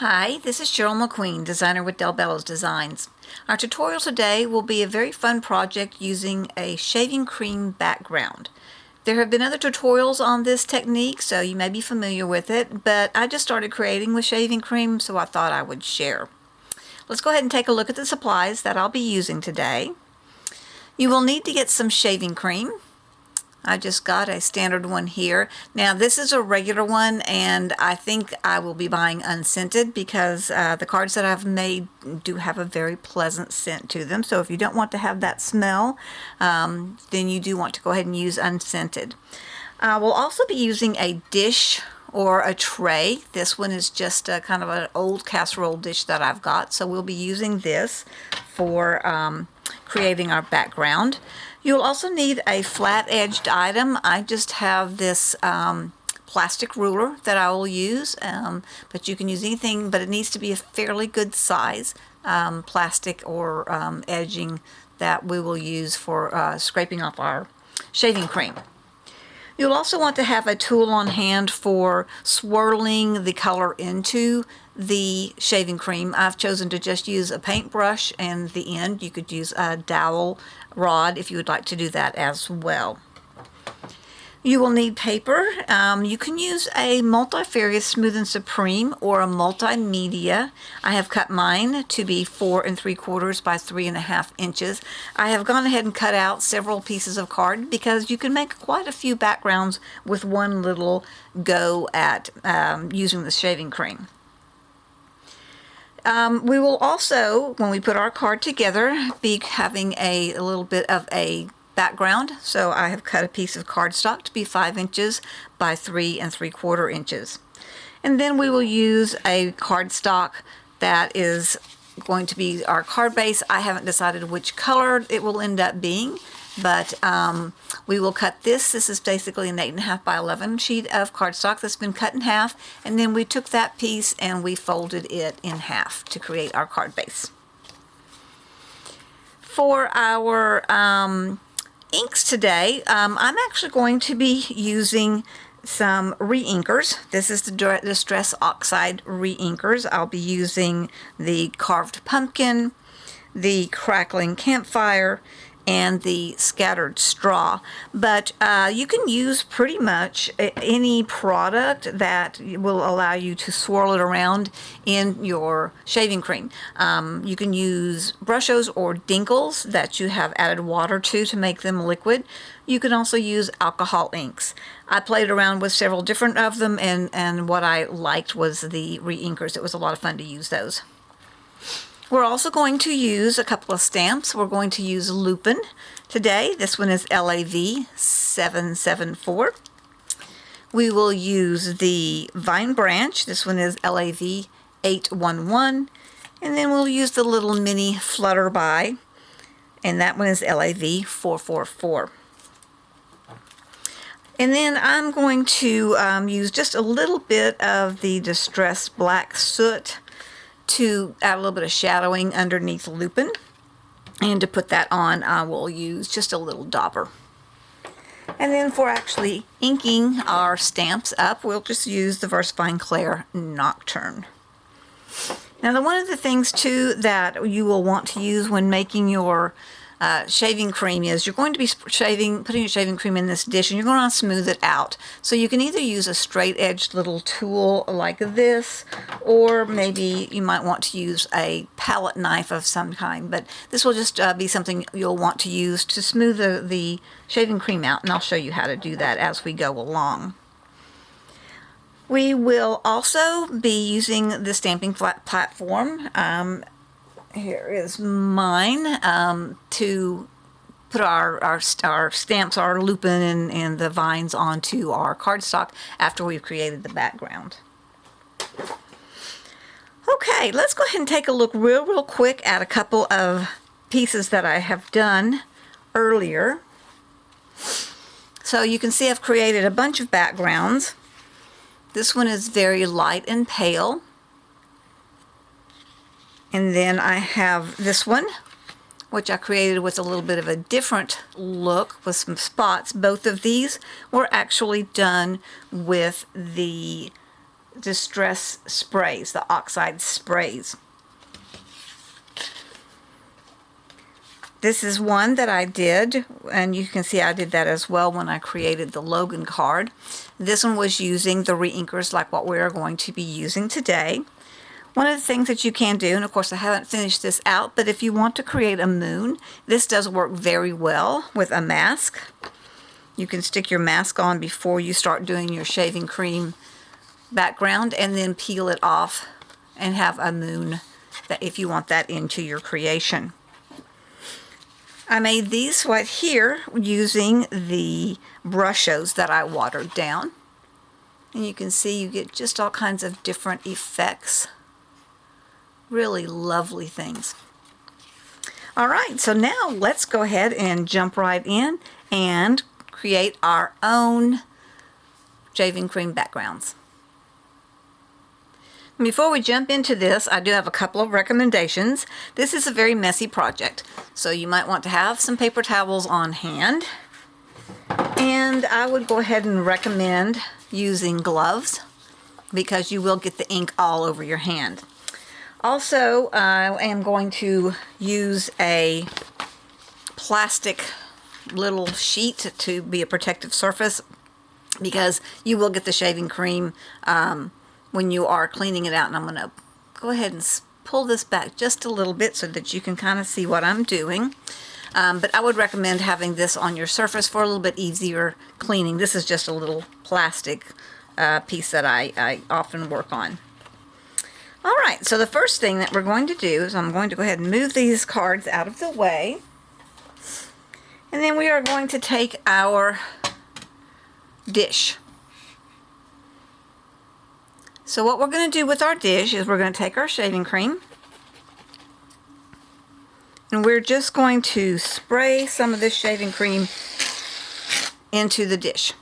Hi, this is Cheryl McQueen, designer with Bello's Designs. Our tutorial today will be a very fun project using a shaving cream background. There have been other tutorials on this technique, so you may be familiar with it, but I just started creating with shaving cream, so I thought I would share. Let's go ahead and take a look at the supplies that I'll be using today. You will need to get some shaving cream. I just got a standard one here. Now this is a regular one, and I think I will be buying unscented because the cards that I've made do have a very pleasant scent to them. So if you don't want to have that smell, then you do want to go ahead and use unscented. We'll also be using a dish or a tray. This one is just a kind of an old casserole dish that I've got. So we'll be using this for creating our background. You'll also need a flat-edged item. I just have this plastic ruler that I will use, but you can use anything, but it needs to be a fairly good size plastic or edging that we will use for scraping off our shaving cream. You'll also want to have a tool on hand for swirling the color into the shaving cream. I've chosen to just use a paintbrush, and the end you could use a dowel rod if you would like to do that as well. You will need paper. You can use a multifarious Smooth and Supreme or a multimedia. I have cut mine to be 4 3/4 by 3.5 inches. I have gone ahead and cut out several pieces of card because you can make quite a few backgrounds with one little go at using the shaving cream. We will also, when we put our card together, be having a little bit of a background. So I have cut a piece of cardstock to be 5 inches by 3 3/4 inches. And then we will use a cardstock that is going to be our card base. I haven't decided which color it will end up being, but we will cut this. This is basically an 8.5 by 11 sheet of cardstock that's been cut in half, and then we took that piece and we folded it in half to create our card base. For our inks today, I'm actually going to be using some re-inkers. This is the Distress Oxide re-inkers. I'll be using the Carved Pumpkin, the Crackling Campfire, and the Scattered Straw. But you can use pretty much any product that will allow you to swirl it around in your shaving cream. You can use brushes or dinkles that you have added water to make them liquid. You can also use alcohol inks. I played around with several different of them, and what I liked was the re-inkers. It was a lot of fun to use those. We're also going to use a couple of stamps. We're going to use Lupin today. This one is LAV 774. We will use the Vine Branch. This one is LAV 811. And then we'll use the little mini Flutterby, and that one is LAV 444. And then I'm going to use just a little bit of the Distress Black Soot to add a little bit of shadowing underneath Lupin. And to put that on, I will use just a little Dauber. And then for actually inking our stamps up, we'll just use the VersaFine Clair Nocturne. Now, one of the things too that you will want to use when making your shaving cream is you're going to be putting your shaving cream in this dish, and you're going to smooth it out. So you can either use a straight-edged little tool like this, or maybe you might want to use a palette knife of some kind. But this will just be something you'll want to use to smooth the shaving cream out, and I'll show you how to do that as we go along. We will also be using the stamping platform. Here is mine to put our stamps, our Lupin and the vines onto our cardstock after we've created the background. Okay, let's go ahead and take a look real quick at a couple of pieces that I have done earlier. So you can see I've created a bunch of backgrounds. This one is very light and pale. And then I have this one, which I created with a little bit of a different look with some spots. Both of these were actually done with the distress sprays, the oxide sprays. This is one that I did, and you can see I did that as well when I created the Logan card. This one was using the re-inkers like what we are going to be using today. One of the things that you can do, and of course I haven't finished this out, but if you want to create a moon, this does work very well with a mask. You can stick your mask on before you start doing your shaving cream background and then peel it off and have a moon that if you want that into your creation. I made these right here using the brushos that I watered down. And you can see you get just all kinds of different effects. Really lovely things. Alright, so now let's go ahead and jump right in and create our own shaving cream backgrounds. Before we jump into this, I do have a couple of recommendations. This is a very messy project, so you might want to have some paper towels on hand. And I would go ahead and recommend using gloves because you will get the ink all over your hand. Also, I am going to use a plastic little sheet to be a protective surface because you will get the shaving cream when you are cleaning it out. And I'm going to go ahead and pull this back just a little bit so that you can kind of see what I'm doing. But I would recommend having this on your surface for a little bit easier cleaning. This is just a little plastic piece that I often work on. Alright, so the first thing that we're going to do is I'm going to go ahead and move these cards out of the way. And then we are going to take our dish. So what we're going to do with our dish is we're going to take our shaving cream and we're just going to spray some of this shaving cream into the dish.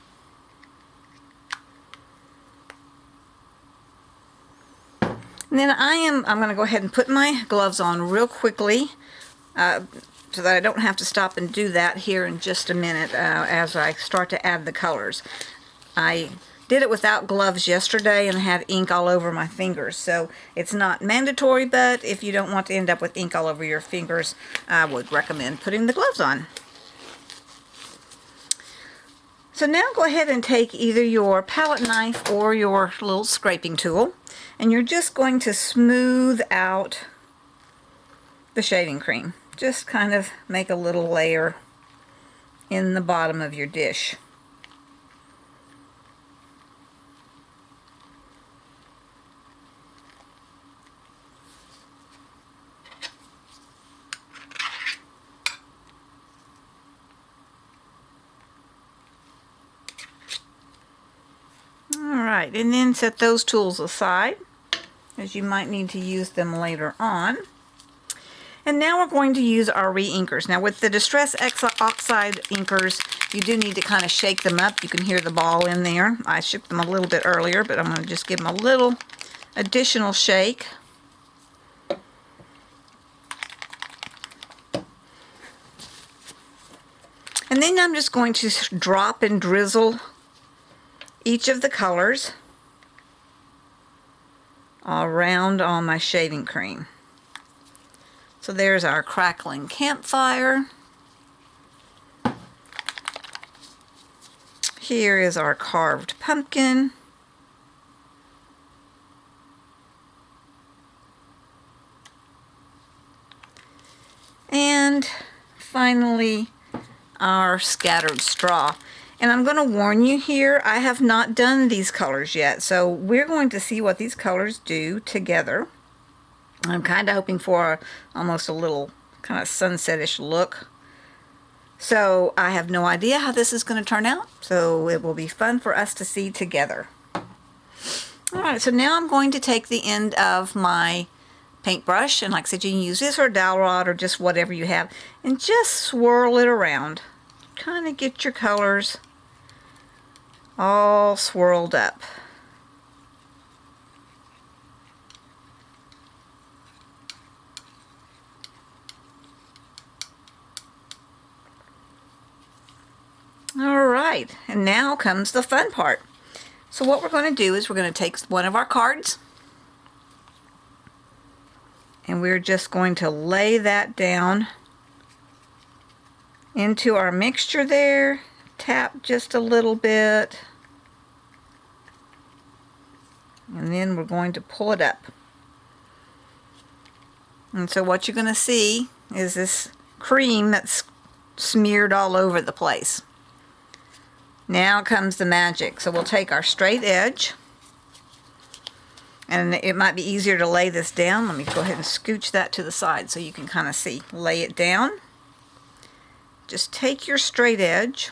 And then I'm going to go ahead and put my gloves on real quickly so that I don't have to stop and do that here in just a minute as I start to add the colors. I did it without gloves yesterday and had ink all over my fingers, so it's not mandatory, but if you don't want to end up with ink all over your fingers, I would recommend putting the gloves on. So now go ahead and take either your palette knife or your little scraping tool, and you're just going to smooth out the shaving cream. Just kind of make a little layer in the bottom of your dish. Alright, and then set those tools aside as you might need to use them later on. And now we're going to use our re-inkers. Now with the Distress Oxide inkers, you do need to kind of shake them up. You can hear the ball in there. I shook them a little bit earlier, but I'm going to just give them a little additional shake. And then I'm just going to drop and drizzle each of the colors around on my shaving cream. So there's our crackling campfire. Here is our carved pumpkin. And finally, our scattered straw. And I'm going to warn you here, I have not done these colors yet, so we're going to see what these colors do together. I'm kind of hoping for almost a little kind of sunsetish look. So I have no idea how this is going to turn out, so it will be fun for us to see together. Alright, so now I'm going to take the end of my paintbrush, and like I said, you can use this or a dowel rod or just whatever you have, and just swirl it around. Kind of get your colors all swirled up. Alright, and now comes the fun part. So what we're going to do is we're going to take one of our cards and we're just going to lay that down into our mixture there. Tap just a little bit. And then we're going to pull it up. And so what you're going to see is this cream that's smeared all over the place. Now comes the magic. So we'll take our straight edge, and it might be easier to lay this down. Let me go ahead and scooch that to the side so you can kind of see. Lay it down. Just take your straight edge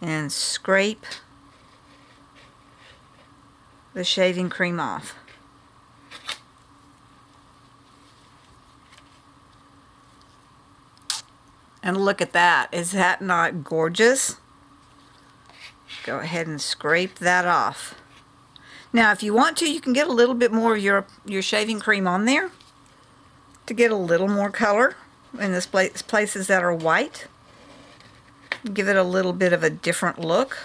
and scrape the shaving cream off. And look at that. Is that not gorgeous? Go ahead and scrape that off. Now if you want to, you can get a little bit more of your shaving cream on there to get a little more color in this places that are white. Give it a little bit of a different look.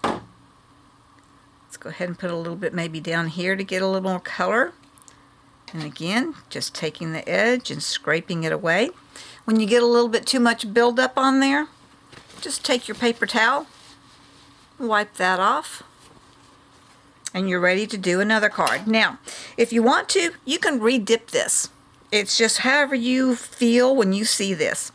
Let's go ahead and put a little bit maybe down here to get a little more color. And again, just taking the edge and scraping it away. When you get a little bit too much buildup on there, just take your paper towel, wipe that off, and you're ready to do another card. Now, if you want to, you can re-dip this. It's just however you feel when you see this.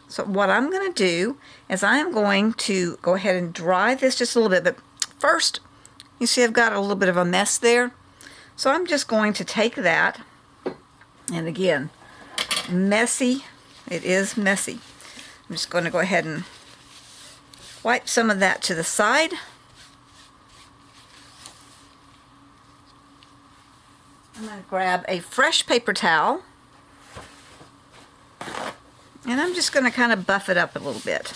So what I'm going to do is I am going to go ahead and dry this just a little bit. But first, you see I've got a little bit of a mess there. So I'm just going to take that, and again, messy, it is messy. I'm just going to go ahead and wipe some of that to the side. I'm going to grab a fresh paper towel, and I'm just going to kind of buff it up a little bit.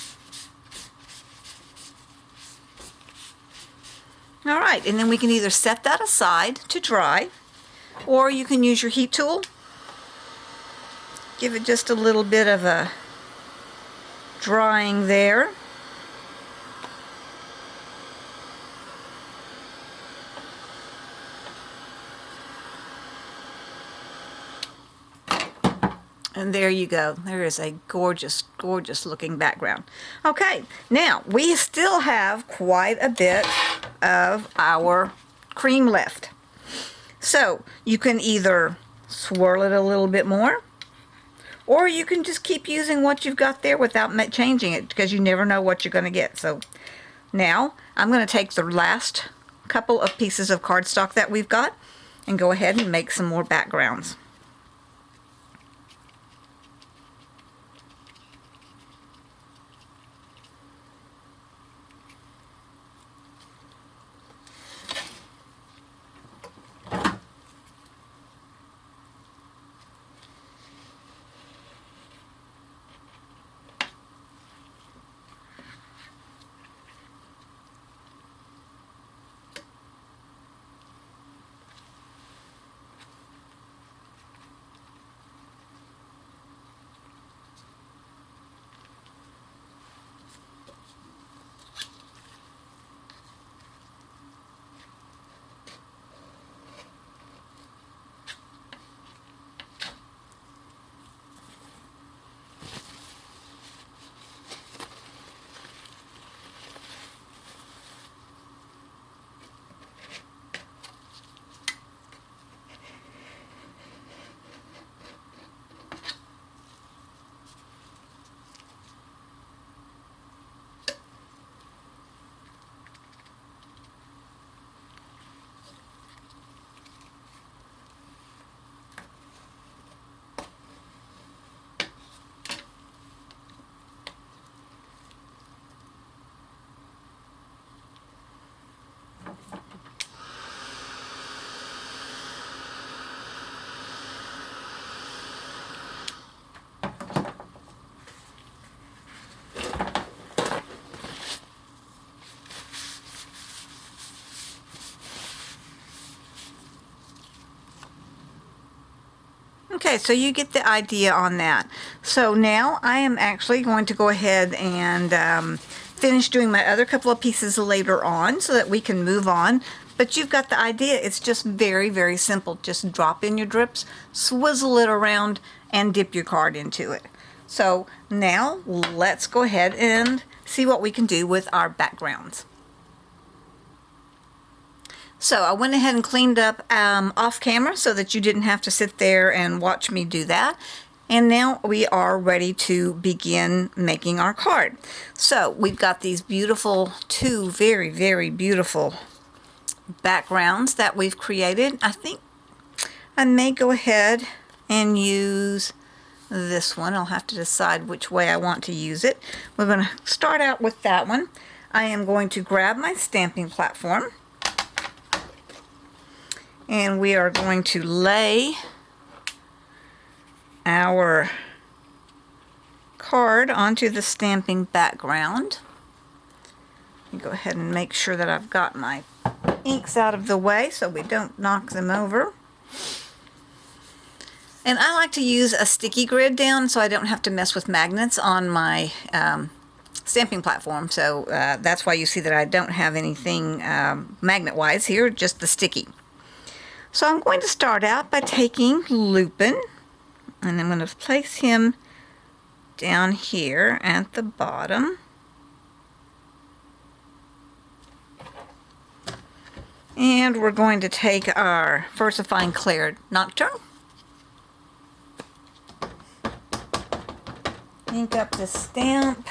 All right, and then we can either set that aside to dry, or you can use your heat tool. Give it just a little bit of a drying there. And there you go. There is a gorgeous, gorgeous looking background. Okay, now we still have quite a bit of our cream left. So you can either swirl it a little bit more, or you can just keep using what you've got there without changing it, because you never know what you're going to get. So now I'm going to take the last couple of pieces of cardstock that we've got and go ahead and make some more backgrounds. Okay, so you get the idea on that. So now I am actually going to go ahead and finish doing my other couple of pieces later on so that we can move on. But you've got the idea. It's just very, very simple. Just drop in your drips, swizzle it around, and dip your card into it. So now let's go ahead and see what we can do with our backgrounds. So I went ahead and cleaned up off camera so that you didn't have to sit there and watch me do that. And now we are ready to begin making our card. So we've got these beautiful, two very, very beautiful backgrounds that we've created. I think I may go ahead and use this one. I'll have to decide which way I want to use it. We're going to start out with that one. I am going to grab my stamping platform, and we are going to lay our card onto the stamping background. Go ahead and make sure that I've got my inks out of the way so we don't knock them over. And I like to use a sticky grid down so I don't have to mess with magnets on my stamping platform. So that's why you see that I don't have anything magnet-wise here, just the sticky. So I'm going to start out by taking Lupin, and I'm going to place him down here at the bottom. And we're going to take our Versifying Clear Nocturne, ink up the stamp,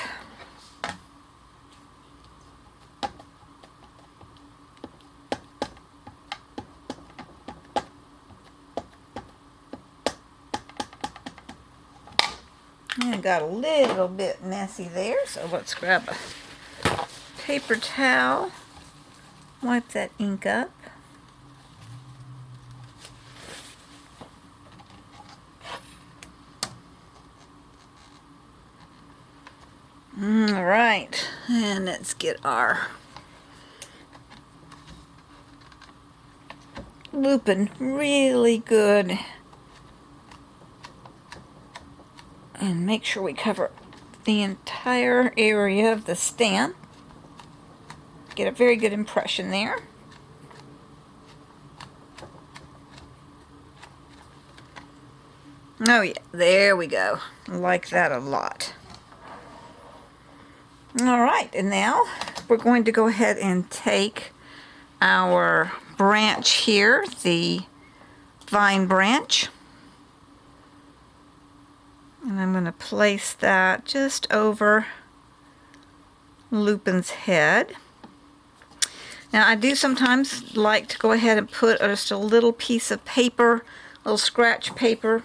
and got a little bit messy there, so let's grab a paper towel, wipe that ink up. All right, and let's get our Lupin really good and make sure we cover the entire area of the stamp. Get a very good impression there. Oh yeah, there we go. I like that a lot. All right, and now we're going to go ahead and take our branch here, the vine branch, and I'm going to place that just over Lupin's head. Now I do sometimes like to go ahead and put just a little piece of paper, a little scratch paper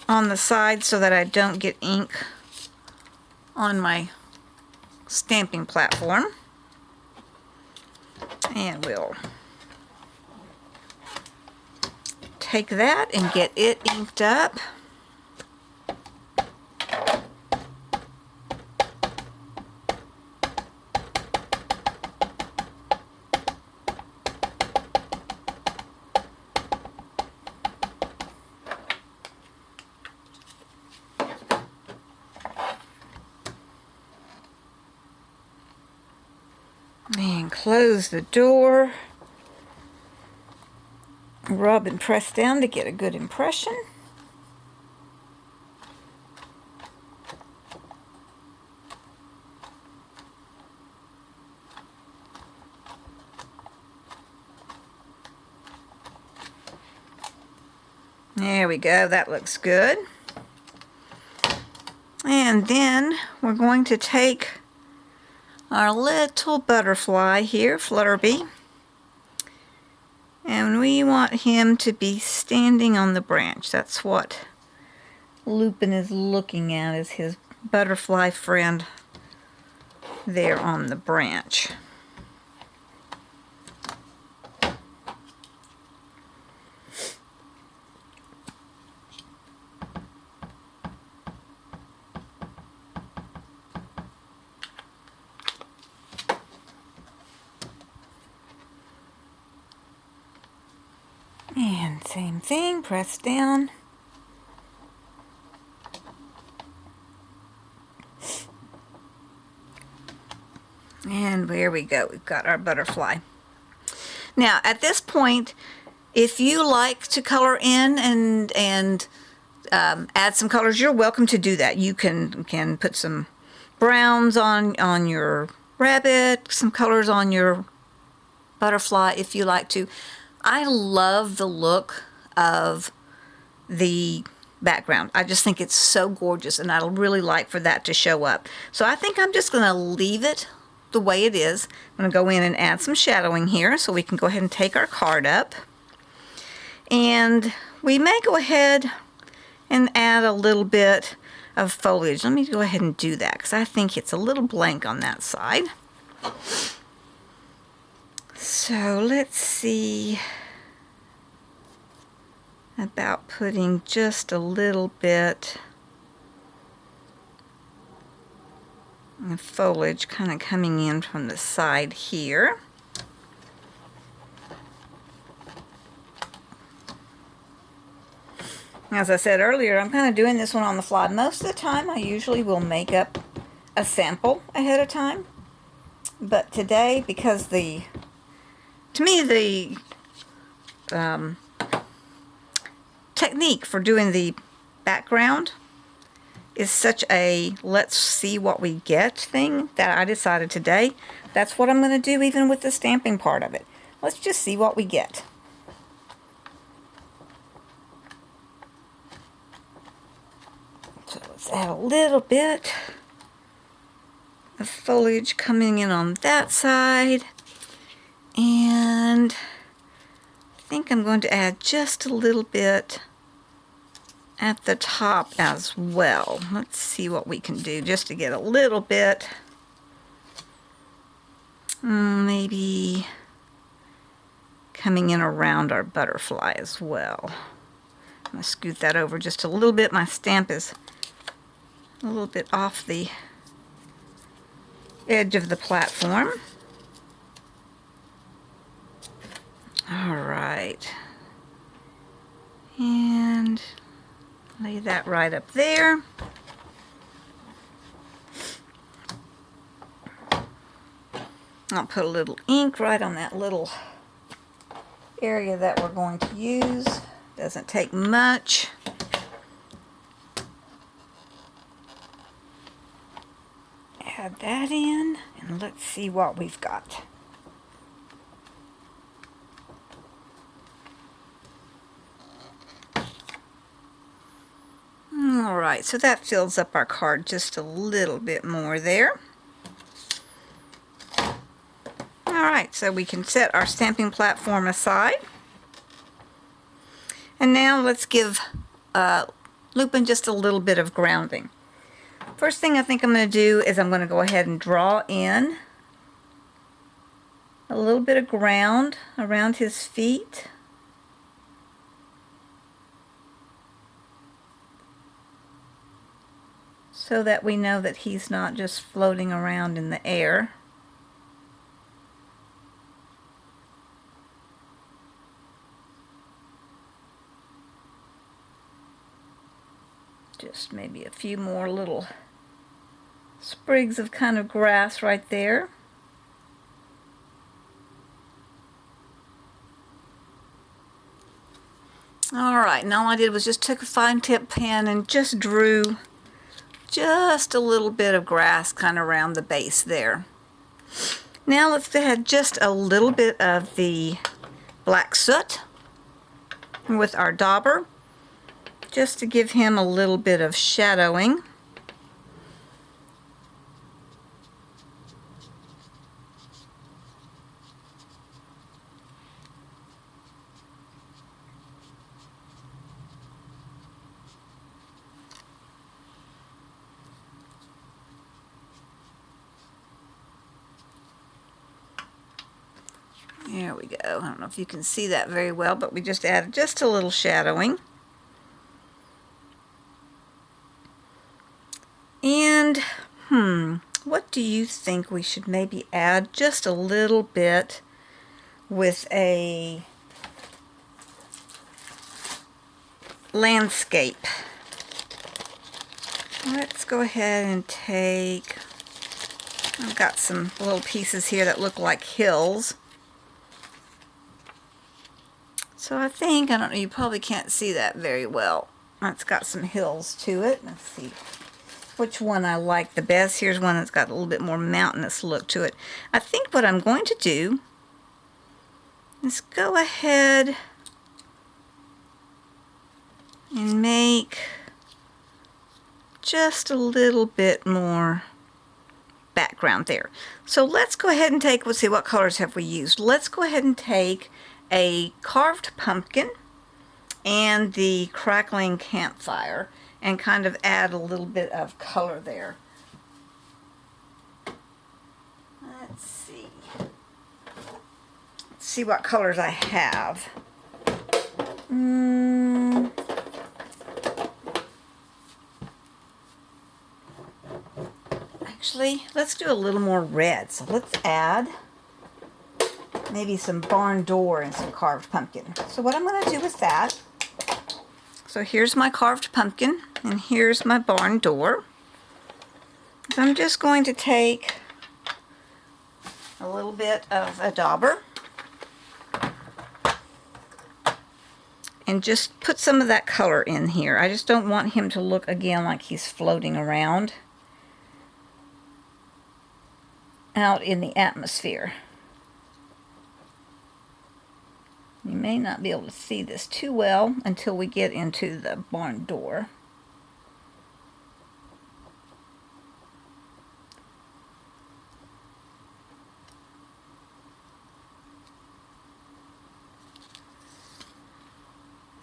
on the side so that I don't get ink on my stamping platform. And we'll take that and get it inked up. And close the door. Rub and press down to get a good impression. There we go, that looks good. And then we're going to take our little butterfly here, Flutterby, and we want him to be standing on the branch. That's what Lupin is looking at, is his butterfly friend there on the branch. And same thing, press down. And there we go, we've got our butterfly. Now at this point, if you like to color in and add some colors, you're welcome to do that. You can put some browns on your rabbit, some colors on your butterfly if you like to. I love the look of the background. I just think it's so gorgeous, and I'd really like for that to show up. So I think I'm just going to leave it the way it is. I'm going to go in and add some shadowing here, so we can go ahead and take our card up. And we may go ahead and add a little bit of foliage. Let me go ahead and do that, because I think it's a little blank on that side. So let's see about putting just a little bit of foliage kind of coming in from the side here. As I said earlier, I'm kind of doing this one on the fly. Most of the time I usually will make up a sample ahead of time, but today, because to me the technique for doing the background is such a let's see what we get thing, that I decided today that's what I'm going to do, even with the stamping part of it. Let's just see what we get. So let's add a little bit of foliage coming in on that side, and I think I'm going to add just a little bit at the top as well. Let's see what we can do just to get a little bit, maybe coming in around our butterfly as well. I'm going to scoot that over just a little bit. My stamp is a little bit off the edge of the platform. All right. And lay that right up there. I'll put a little ink right on that little area that we're going to use. Doesn't take much. Add that in, and let's see what we've got. Alright, so that fills up our card just a little bit more there. Alright, so we can set our stamping platform aside. And now let's give Lupin just a little bit of grounding. First thing I think I'm going to do is I'm going to go ahead and draw in a little bit of ground around his feet. So that we know that he's not just floating around in the air. Just maybe a few more little sprigs of kind of grass right there. Alright, and all I did was just took a fine tip pen and just drew just a little bit of grass kind of around the base there. Now let's add just a little bit of the black soot with our dauber, just to give him a little bit of shadowing. There we go. I don't know if you can see that very well, but we just added just a little shadowing. And, what do you think we should maybe add just a little bit with a landscape. Let's go ahead and take, I've got some little pieces here that look like hills. So I think, I don't know, you probably can't see that very well. It's got some hills to it. Let's see which one I like the best. Here's one that's got a little bit more mountainous look to it. I think what I'm going to do is go ahead and make just a little bit more background there. So let's go ahead and take, let's see, what colors have we used? Let's go ahead and take a carved pumpkin and the crackling campfire and kind of add a little bit of color there. Let's see what colors I have. Actually, let's do a little more red. So let's add maybe some barn door and some carved pumpkin. So what I'm going to do with that, so here's my carved pumpkin and here's my barn door. So I'm just going to take a little bit of a Dauber and just put some of that color in here. I just don't want him to look again like he's floating around out in the atmosphere. You may not be able to see this too well until we get into the barn door.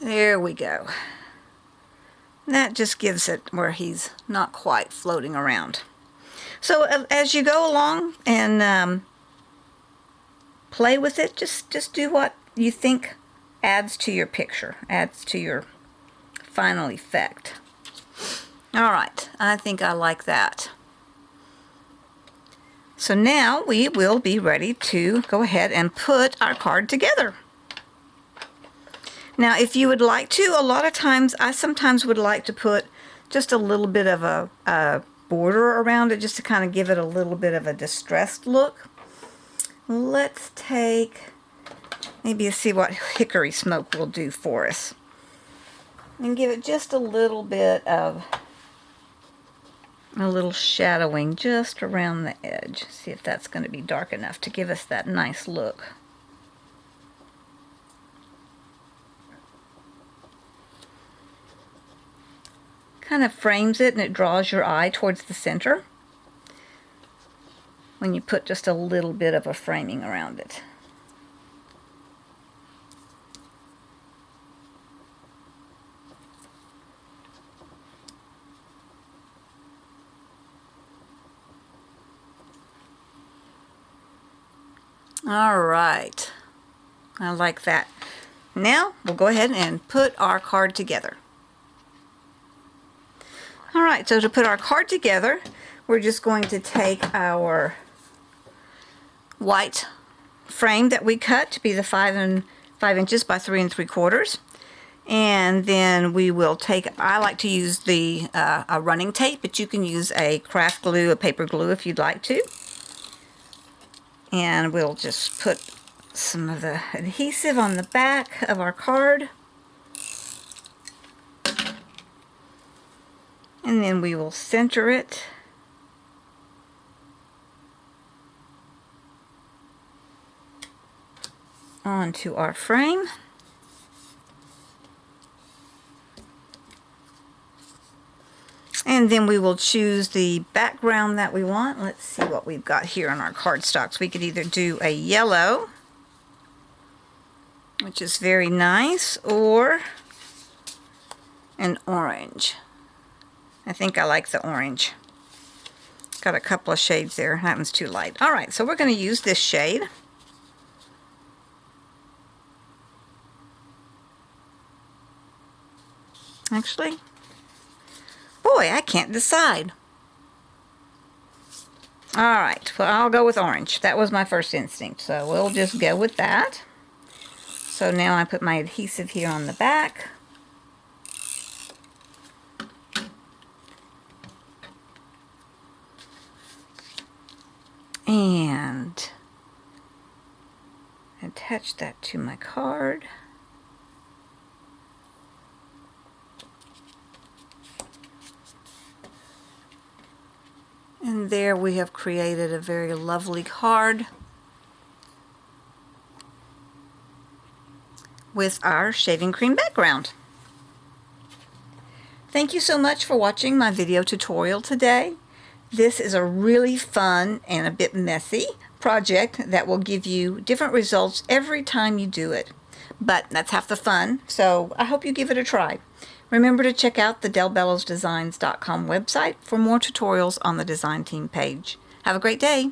There we go. That just gives it where he's not quite floating around. So as you go along and play with it, just do what you think adds to your picture, adds to your final effect. All right, I think I like that. So now we will be ready to go ahead and put our card together. Now, if you would like to, a lot of times, I sometimes would like to put just a little bit of a border around it just to kind of give it a little bit of a distressed look. Let's take, maybe see what hickory smoke will do for us. And give it just a little bit of a little shadowing just around the edge. See if that's going to be dark enough to give us that nice look. Kind of frames it and it draws your eye towards the center when you put just a little bit of a framing around it. All right, I like that. Now we'll go ahead and put our card together. All right, so to put our card together, we're just going to take our white frame that we cut to be the 5 inches by 3 3/4, and then we will take, I like to use the a running tape, but you can use a craft glue, a paper glue if you'd like to. And we'll just put some of the adhesive on the back of our card. And then we will center it onto our frame. And then we will choose the background that we want. Let's see what we've got here on our cardstocks. We could either do a yellow, which is very nice, or an orange. I think I like the orange. Got a couple of shades there. That one's too light. All right, so we're going to use this shade. Actually, boy, I can't decide. All right, well, I'll go with orange. That was my first instinct, so we'll just go with that. So now I put my adhesive here on the back. and attach that to my card. And there we have created a very lovely card with our shaving cream background. Thank you so much for watching my video tutorial today. This is a really fun and a bit messy project that will give you different results every time you do it. But that's half the fun, so I hope you give it a try. Remember to check out the delbellosdesigns.com website for more tutorials on the design team page. Have a great day!